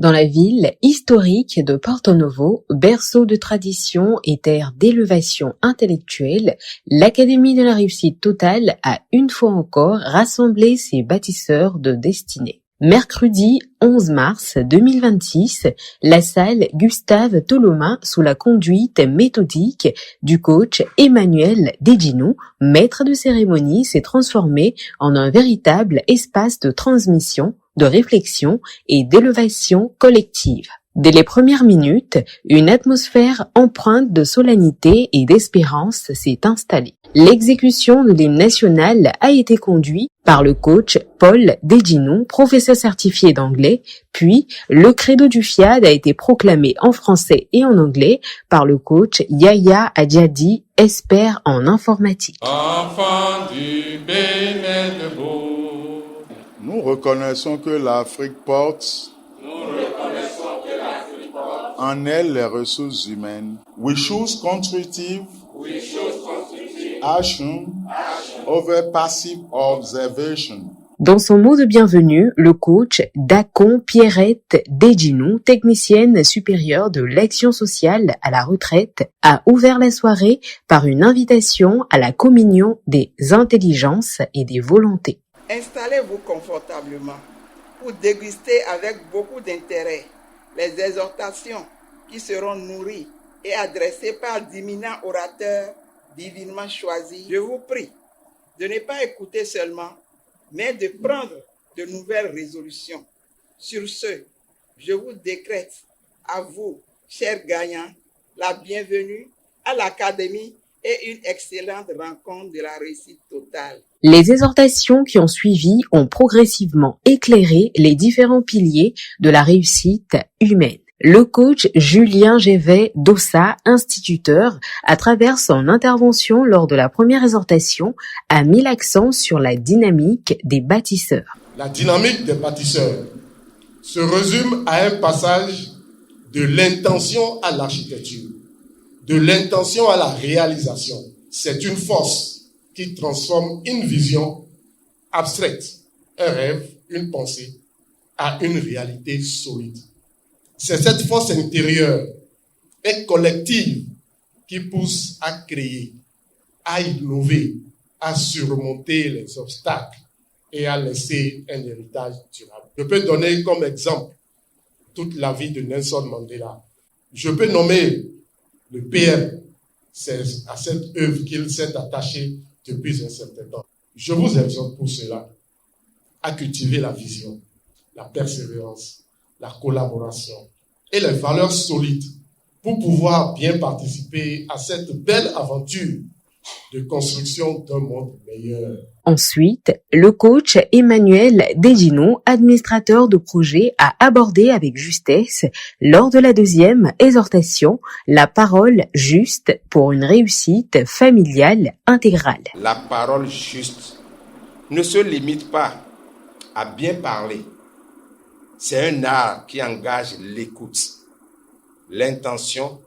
Dans la ville historique de Porto Novo, berceau de tradition et terre d'élévation intellectuelle, l'Académie de la réussite totale a une fois encore rassemblé ses bâtisseurs de destinée. Mercredi 11 mars 2026, la salle Gustave Toloma, sous la conduite méthodique du coach Emmanuel Deginou, maître de cérémonie, s'est transformée en un véritable espace de transmission, de réflexion et d'élévation collective. Dès les premières minutes, une atmosphère empreinte de solennité et d'espérance s'est installée. L'exécution de l'hymne national a été conduite par le coach Paul Deginou, professeur certifié d'anglais, puis le credo du FIAD a été proclamé en français et en anglais par le coach Yaya Adjadi, expert en informatique. Enfant du Bénédebo. Nous reconnaissons que l'Afrique porte en elle les ressources humaines. We choose constructive action over passive observation. Dans son mot de bienvenue, le coach Dacon Pierrette Deginou, technicienne supérieure de l'action sociale à la retraite, a ouvert la soirée par une invitation à la communion des intelligences et des volontés. Installez-vous confortablement pour déguster avec beaucoup d'intérêt les exhortations qui seront nourries et adressées par d'éminents orateurs divinement choisis. Je vous prie de ne pas écouter seulement, mais de prendre de nouvelles résolutions. Sur ce, je vous décrète à vous, chers gagnants, la bienvenue à l'Académie et une excellente rencontre de la réussite totale. Les exhortations qui ont suivi ont progressivement éclairé les différents piliers de la réussite humaine. Le coach Julien Gévais Dossa, instituteur, à travers son intervention lors de la première exhortation, a mis l'accent sur la dynamique des bâtisseurs. La dynamique des bâtisseurs se résume à un passage de l'intention à l'architecture, de l'intention à la réalisation. C'est une force qui transforme une vision abstraite, un rêve, une pensée, à une réalité solide. C'est cette force intérieure et collective qui pousse à créer, à innover, à surmonter les obstacles et à laisser un héritage durable. Je peux donner comme exemple toute la vie de Nelson Mandela. Je peux nommer le PM, c'est à cette œuvre qu'il s'est attaché depuis un certain temps. Je vous exhorte pour cela à cultiver la vision, la persévérance, la collaboration et les valeurs solides pour pouvoir bien participer à cette belle aventure de construction d'un monde meilleur. Ensuite, le coach Emmanuel Deginou, administrateur de projet, a abordé avec justesse, lors de la deuxième exhortation, la parole juste pour une réussite familiale intégrale. La parole juste ne se limite pas à bien parler. C'est un art qui engage l'écoute, l'intention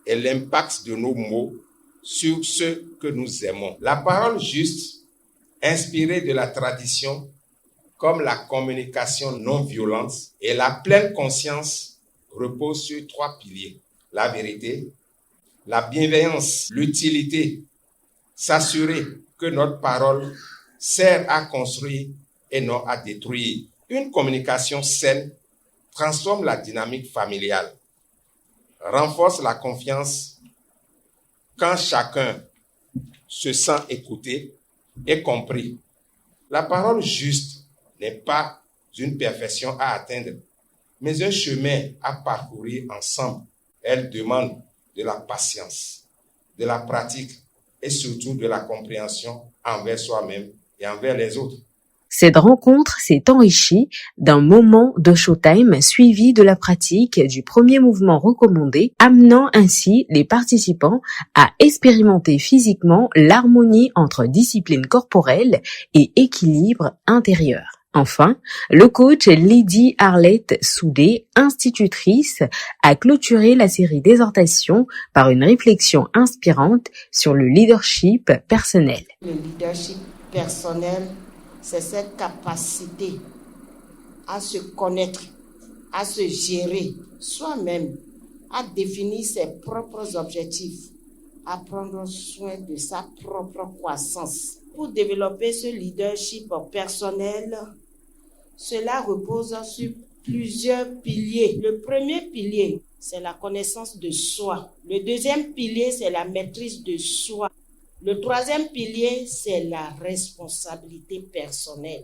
et l'impact de nos mots sur ceux que nous aimons. La parole juste, inspirée de la tradition, comme la communication non violente et la pleine conscience, repose sur 3 piliers. La vérité, la bienveillance, l'utilité. S'assurer que notre parole sert à construire et non à détruire. Une communication saine transforme la dynamique familiale, renforce la confiance quand chacun se sent écouté et compris. La parole juste n'est pas une perfection à atteindre, mais un chemin à parcourir ensemble. Elle demande de la patience, de la pratique et surtout de la compréhension envers soi-même et envers les autres. Cette rencontre s'est enrichie d'un moment de showtime suivi de la pratique du premier mouvement recommandé, amenant ainsi les participants à expérimenter physiquement l'harmonie entre discipline corporelle et équilibre intérieur. Enfin, le coach Lydie Arlette Soudé, institutrice, a clôturé la série d'exhortations par une réflexion inspirante sur le leadership personnel. Le leadership personnel, c'est cette capacité à se connaître, à se gérer soi-même, à définir ses propres objectifs, à prendre soin de sa propre croissance. Pour développer ce leadership personnel, cela repose sur plusieurs piliers. Le premier pilier, c'est la connaissance de soi. Le deuxième pilier, c'est la maîtrise de soi. Le troisième pilier, c'est la responsabilité personnelle.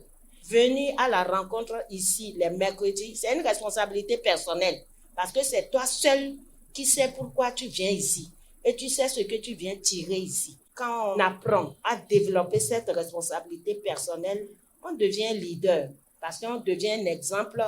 Venir à la rencontre ici les mercredis, c'est une responsabilité personnelle parce que c'est toi seul qui sais pourquoi tu viens ici et tu sais ce que tu viens tirer ici. Quand on apprend à développer cette responsabilité personnelle, on devient leader parce qu'on devient un exemple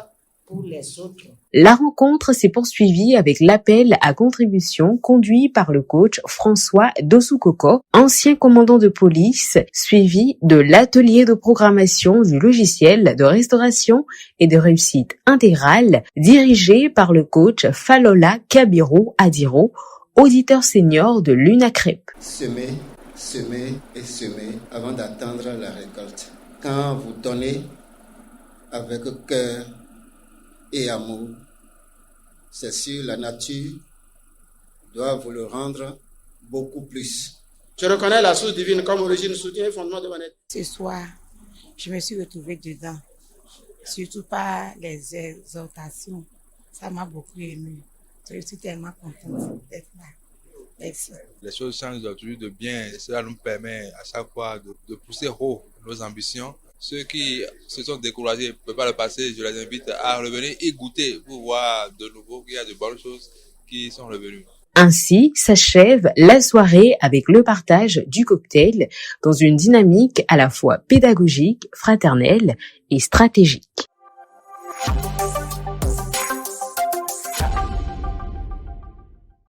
pour les autres. La rencontre s'est poursuivie avec l'appel à contribution conduit par le coach François Dossoukoko, ancien commandant de police, suivi de l'atelier de programmation du logiciel de restauration et de réussite intégrale dirigé par le coach Falola Kabiro Adiro, auditeur senior de l'UNACREP. Semer, semer et semer avant d'attendre la récolte. Quand vous donnez avec cœur et amour, c'est sûr, la nature doit vous le rendre beaucoup plus. Je reconnais la source divine comme origine, soutien et fondement de mon être. Ce soir, je me suis retrouvée dedans, surtout par les exhortations. Ça m'a beaucoup émue. Je suis tellement contente d'être là. Merci. Les choses changent toujours de bien et cela nous permet à chaque fois de pousser haut nos ambitions. Ceux qui se sont découragés ne peuvent pas le passer, je les invite à revenir et goûter pour voir de nouveau qu'il y a de bonnes choses qui sont revenues. Ainsi s'achève la soirée avec le partage du cocktail dans une dynamique à la fois pédagogique, fraternelle et stratégique.